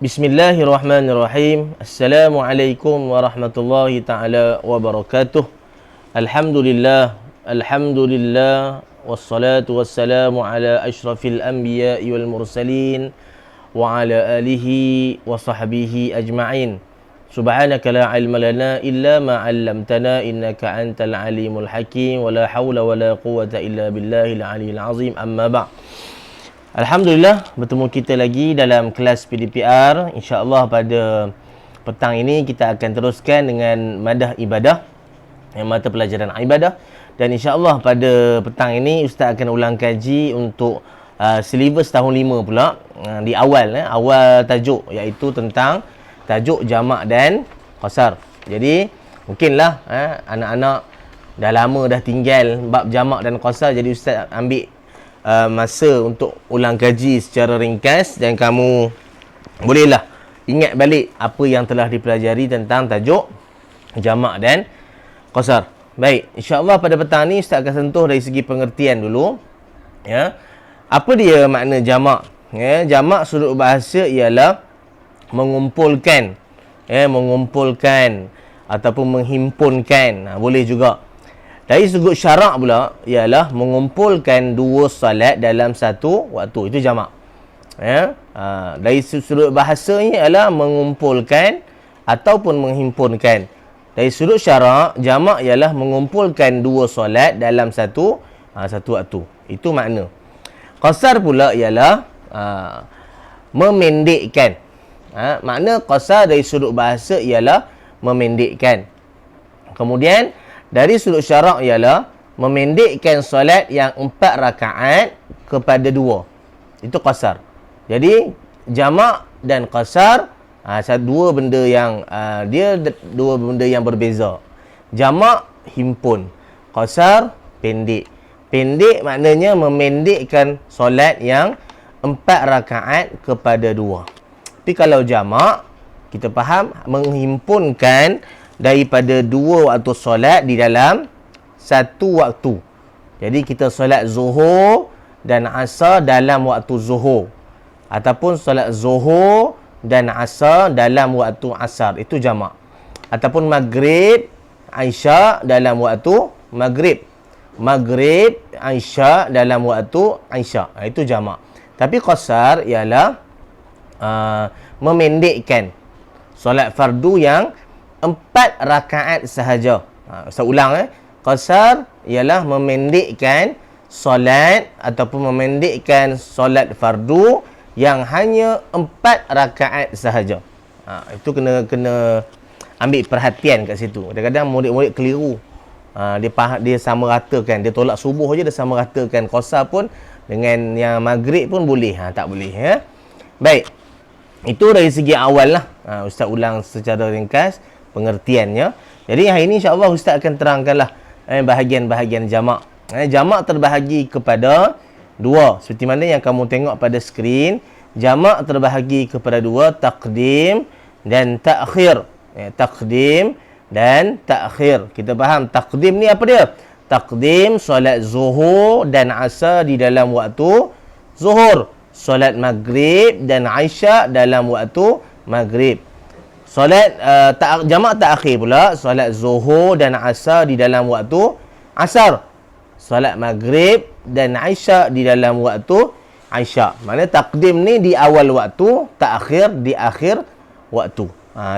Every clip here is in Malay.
Bismillahirrahmanirrahim. Assalamualaikum warahmatullahi taala wabarakatuh. Alhamdulillah wassalatu wassalamu ala asyrafil anbiya'i wal mursalin wa ala alihi wa sahbihi ajma'in. Subhanaka la ilma lana illa ma 'allamtana innaka antal alimul hakim wa la haula wa la quwwata illa billahil aliyil azim. Amma ba'd. Alhamdulillah, bertemu kita lagi dalam kelas PDPR. InsyaAllah pada petang ini kita akan teruskan dengan madah ibadah, mata pelajaran ibadah. Dan insyaAllah pada petang ini Ustaz akan ulang kaji untuk silibus tahun 5 pula, di awal tajuk, iaitu tentang tajuk jamak dan qasar. Jadi mungkinlah anak-anak dah lama dah tinggal bab jamak dan qasar, jadi Ustaz ambil masa untuk ulang kaji secara ringkas dan kamu bolehlah ingat balik apa yang telah dipelajari tentang tajuk jamak dan qasar. Baik, insya-Allah pada petang ni Ustaz akan sentuh dari segi pengertian dulu. Ya. Apa dia makna jamak? Ya, jamak sudut bahasa ialah mengumpulkan, ataupun menghimpunkan. Boleh juga. Dari sudut syarak pula ialah mengumpulkan dua solat dalam satu waktu. Itu jamak. Ya. Dari sudut bahasanya ialah mengumpulkan ataupun menghimpunkan. Dari sudut syarak, jamak ialah mengumpulkan dua solat dalam satu waktu. Itu makna. Qasar pula ialah memendekkan. Makna qasar dari sudut bahasa ialah memendekkan. Kemudian dari sudut syarak ialah memendekkan solat yang 4 rakaat kepada 2. Itu qasar. Jadi jamak dan qasar dua benda yang berbeza. Jamak himpun, qasar pendek. Pendek maknanya memendekkan solat yang 4 rakaat kepada 2. Tapi kalau jamak, kita faham menghimpunkan daripada 2 waktu solat di dalam satu waktu. Jadi kita solat zuhur dan asar dalam waktu zuhur, ataupun solat zuhur dan asar dalam waktu asar. Itu jamak. Ataupun maghrib, isyak dalam waktu maghrib. Maghrib, isyak dalam waktu isyak. Itu jamak. Tapi qasar ialah memendekkan solat fardu yang 4 rakaat sahaja. Saya ulang. Qasar ialah memendekkan solat ataupun memendekkan solat fardu yang hanya 4 rakaat sahaja. Itu kena ambil perhatian kat situ. Kadang-kadang murid-murid keliru. Dia sama ratakan. Dia tolak subuh je dia sama ratakan. Qasar pun dengan yang maghrib pun boleh. Tak boleh. Ya? Baik. Itu dari segi awal lah. Ustaz ulang secara ringkas pengertiannya. Jadi hari ini insya-Allah Ustaz akan terangkanlah bahagian-bahagian jamak. Jamak terbahagi kepada 2. Seperti mana yang kamu tengok pada skrin. Jamak terbahagi kepada 2, taqdim dan ta'khir. Taqdim dan ta'khir. Kita faham taqdim ni apa dia? Taqdim solat zuhur dan asar di dalam waktu zuhur. Solat maghrib dan isyak dalam waktu maghrib. Solat jamak ta'khir pula, solat zuhur dan asar di dalam waktu asar. Solat maghrib dan isyak di dalam waktu isyak. Maknanya taqdim ni di awal waktu, ta'khir di akhir waktu.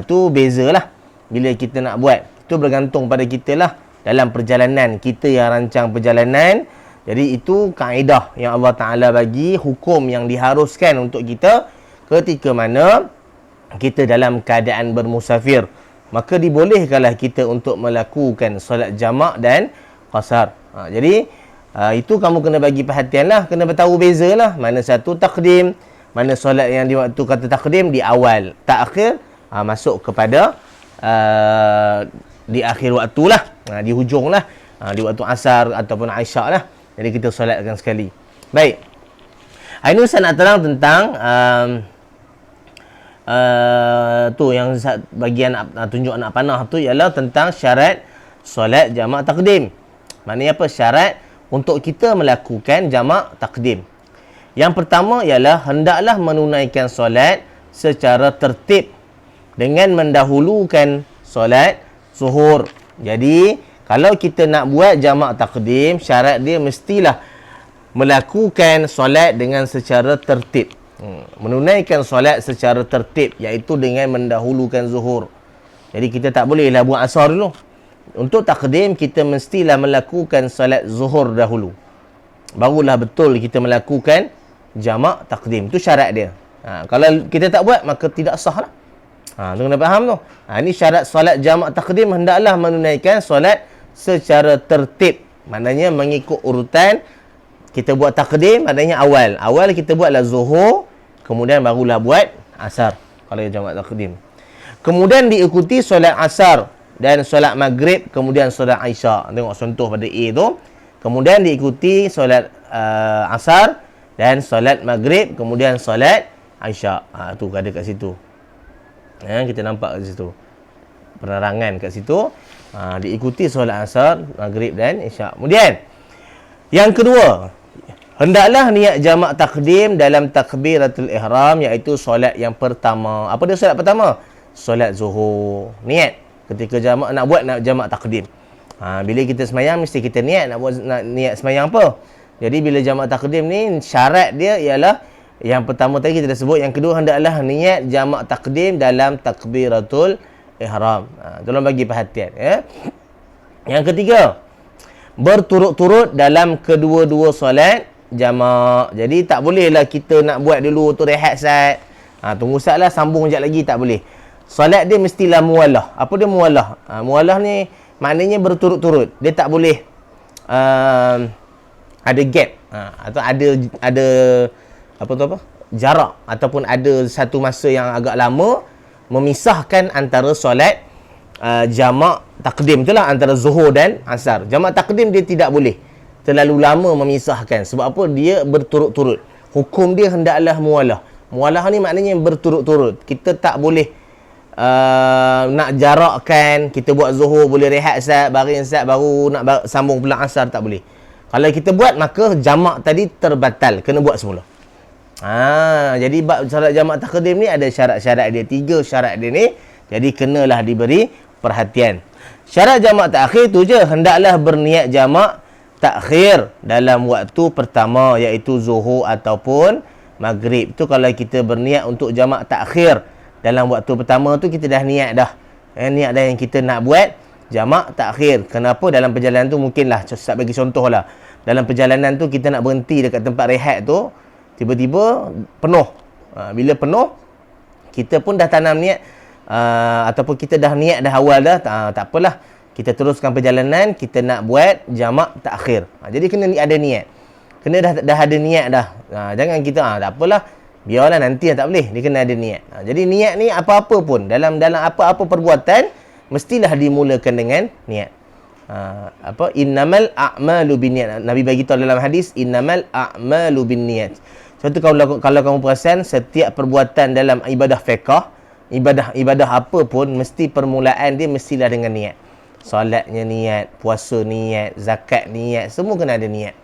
Itu bezalah bila kita nak buat. Itu bergantung pada kita lah dalam perjalanan. Kita yang rancang perjalanan. Jadi itu kaedah yang Allah Ta'ala bagi, hukum yang diharuskan untuk kita ketika mana kita dalam keadaan bermusafir. Maka dibolehkanlah kita untuk melakukan solat jamak dan qasar. Jadi itu kamu kena bagi perhatian lah. Kena bertahu beza lah. Mana satu taqdim, mana solat yang di waktu kata taqdim di awal, ta'khir masuk kepada di akhir waktu lah, di hujung lah, di waktu asar ataupun isyak lah. Jadi kita solatkan sekali. Baik. Hari ini Ustaz nak terang tentang tu yang bagian tunjuk anak panah tu ialah tentang syarat solat jamak taqdim. Maknanya apa syarat untuk kita melakukan jamak taqdim? Yang pertama ialah hendaklah menunaikan solat secara tertib dengan mendahulukan solat zuhur. Jadi kalau kita nak buat jamak takdim, syarat dia mestilah melakukan solat dengan secara tertib. Menunaikan solat secara tertib, iaitu dengan mendahulukan zuhur. Jadi kita tak bolehlah buat asar dulu. Untuk takdim, kita mestilah melakukan solat zuhur dahulu. Barulah betul kita melakukan jamak takdim. Itu syarat dia. Kalau kita tak buat, maka tidak sah lah. Tu kena faham tu. Ini syarat solat jamak takdim, hendaklah menunaikan solat secara tertib. Maknanya mengikut urutan. Kita buat takdim, maknanya awal. Awal kita buatlah zuhur, kemudian barulah buat asar. Kalau jamak takdim. Kemudian diikuti solat asar dan solat maghrib, kemudian solat isyak. Tengok contoh pada A tu. Kemudian diikuti solat asar dan solat maghrib, kemudian solat isyak. Tu ada kat situ. Kita nampak kat situ. Penerangan kat situ. Diikuti solat asar, maghrib dan isyak. Kemudian yang kedua, hendaklah niat jamak takdim dalam takbiratul ihram, iaitu solat yang pertama. Apa dia solat pertama? Solat zuhur. Niat ketika jamak nak buat jamak takdim. Bila kita semayang mesti kita niat nak buat niat semayang apa. Jadi bila jamak takdim ni syarat dia ialah yang pertama tadi kita dah sebut, yang kedua hendaklah niat jamak takdim dalam takbiratul ihram. Tolong bagi perhatian ya. Yang ketiga, berturut-turut dalam kedua-dua solat jamak. Jadi tak bolehlah kita nak buat dulu tu rehat sat. Tunggu sat lah, sambung sekejap lagi, tak boleh. Solat dia mestilah muwalah. Apa dia muwalah? Muwalah ni maknanya berturut-turut. Dia tak boleh ada gap. Atau ada jarak, ataupun ada satu masa yang agak lama memisahkan antara solat jamak takdim tu lah, antara zuhur dan asar. Jamak takdim dia tidak boleh terlalu lama memisahkan. Sebab apa? Dia berturut-turut. Hukum dia hendaklah muwalah. Muwalah ni maknanya berturut-turut. Kita tak boleh nak jarakkan. Kita buat zuhur boleh rehat sat, baring sat, baru nak sambung pula asar, tak boleh. Kalau kita buat, maka jamak tadi terbatal, kena buat semula. Jadi solat jamak takdim ni ada syarat-syarat dia. 3 syarat dia ni. Jadi kenalah diberi perhatian. Syarat jamak takhir tu je, hendaklah berniat jamak takhir dalam waktu pertama, iaitu zuhur ataupun maghrib. Tu kalau kita berniat untuk jamak takhir dalam waktu pertama tu, kita dah niat dah. Niat dah yang kita nak buat jamak takhir. Kenapa? Dalam perjalanan tu mungkinlah, saya bagi contoh lah. Dalam perjalanan tu kita nak berhenti dekat tempat rehat tu, tiba-tiba penuh. Bila penuh, kita pun dah tanam niat, ataupun kita dah niat dah awal dah, tak apalah. Kita teruskan perjalanan, kita nak buat jamak takhir. Jadi kena ada niat. Kena dah ada niat dah. Jangan kita tak apalah, biarlah nanti tak boleh. Dia kena ada niat. Jadi niat ni apa-apa pun, dalam apa-apa perbuatan mestilah dimulakan dengan niat. Innamal a'malu binniyat. Nabi bagi tahu dalam hadis, innamal a'malu binniyat. Contoh kalau kamu perasan, setiap perbuatan dalam ibadah fiqh, ibadah apa pun, mesti permulaan dia mestilah dengan niat. Solatnya niat, puasa niat, zakat niat, semua kena ada niat.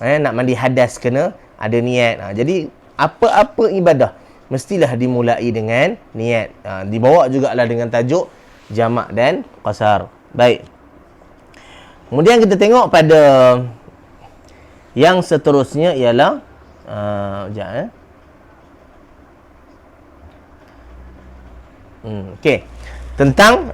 Nak mandi hadas kena ada niat. Jadi apa-apa ibadah mestilah dimulai dengan niat. Dibawa jugalah dengan tajuk jamak dan qasar. Baik. Kemudian kita tengok pada yang seterusnya ialah okey. Tentang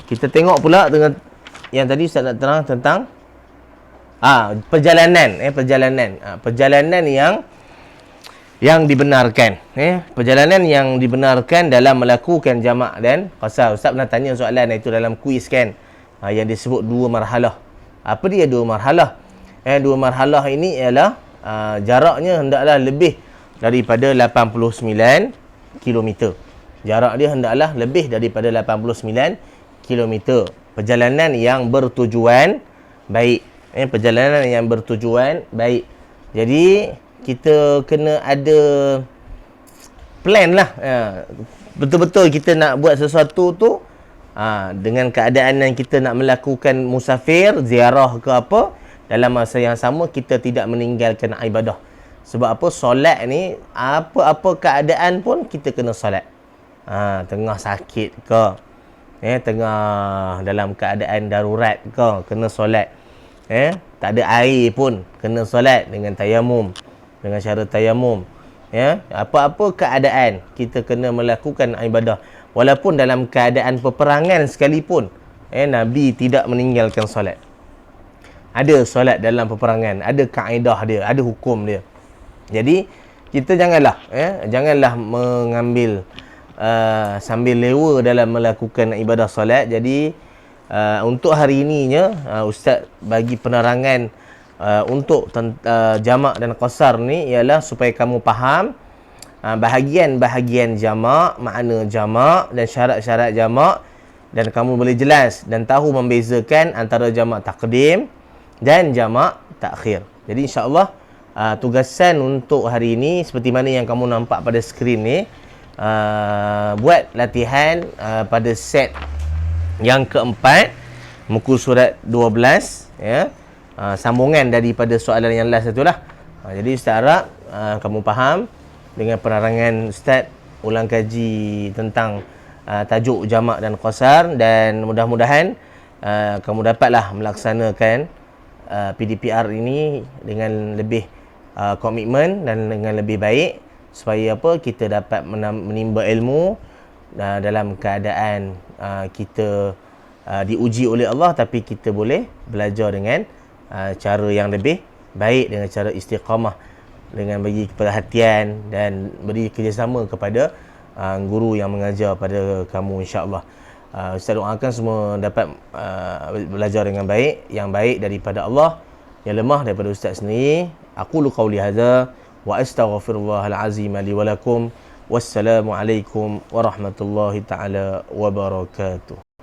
kita tengok pula dengan yang tadi Ustaz nak terang tentang perjalanan perjalanan yang dibenarkan, perjalanan yang dibenarkan dalam melakukan jamak dan qasar. Ustaz pernah tanya soalan itu dalam kuis kan, yang disebut 2 marhalah. Apa dia 2 marhalah? 2 marhalah ini ialah jaraknya hendaklah lebih daripada 89 km. Jarak dia hendaklah lebih daripada 89 km. Perjalanan yang bertujuan baik. Perjalanan yang bertujuan baik. Jadi kita kena ada plan lah. Betul-betul kita nak buat sesuatu tu dengan keadaan yang kita nak melakukan musafir, ziarah ke apa, dalam masa yang sama kita tidak meninggalkan ibadah. Sebab apa? Solat ni, apa-apa keadaan pun kita kena solat. Tengah sakit ke, tengah dalam keadaan darurat ke, kena solat. Tak ada air pun, kena solat dengan tayamum, dengan cara tayamum. Apa-apa keadaan kita kena melakukan ibadah. Walaupun dalam keadaan peperangan sekalipun, Nabi tidak meninggalkan solat. Ada solat dalam peperangan, ada kaedah dia, ada hukum dia. Jadi kita janganlah mengambil sambil lewa dalam melakukan ibadah solat. Jadi untuk hari ininya Ustaz bagi penerangan untuk jamak dan qasar ni ialah supaya kamu faham bahagian-bahagian jamak, makna jamak dan syarat-syarat jamak, dan kamu boleh jelas dan tahu membezakan antara jamak takdim dan jamak takhir. Jadi insya-Allah tugasan untuk hari ini seperti mana yang kamu nampak pada skrin ni, buat latihan pada set yang keempat, muka surat 12, sambungan daripada soalan yang last itulah. Jadi Ustaz harap kamu faham dengan penerangan Ustaz ulang kaji tentang tajuk jamak dan qasar, dan mudah-mudahan kamu dapatlah melaksanakan PDPR ini dengan lebih komitmen dan dengan lebih baik, supaya kita dapat menimba ilmu dalam keadaan kita diuji oleh Allah, tapi kita boleh belajar dengan cara yang lebih baik, dengan cara istiqamah, dengan bagi perhatian dan beri kerjasama kepada guru yang mengajar pada kamu, insya-Allah. Ustaz doakan semua dapat belajar dengan baik, yang baik daripada Allah, yang lemah daripada Ustaz sendiri. Aqulu qawli hadza wa astaghfirullahal azim li wa lakum. Wassalamu alaikum warahmatullahi taala wabarakatuh.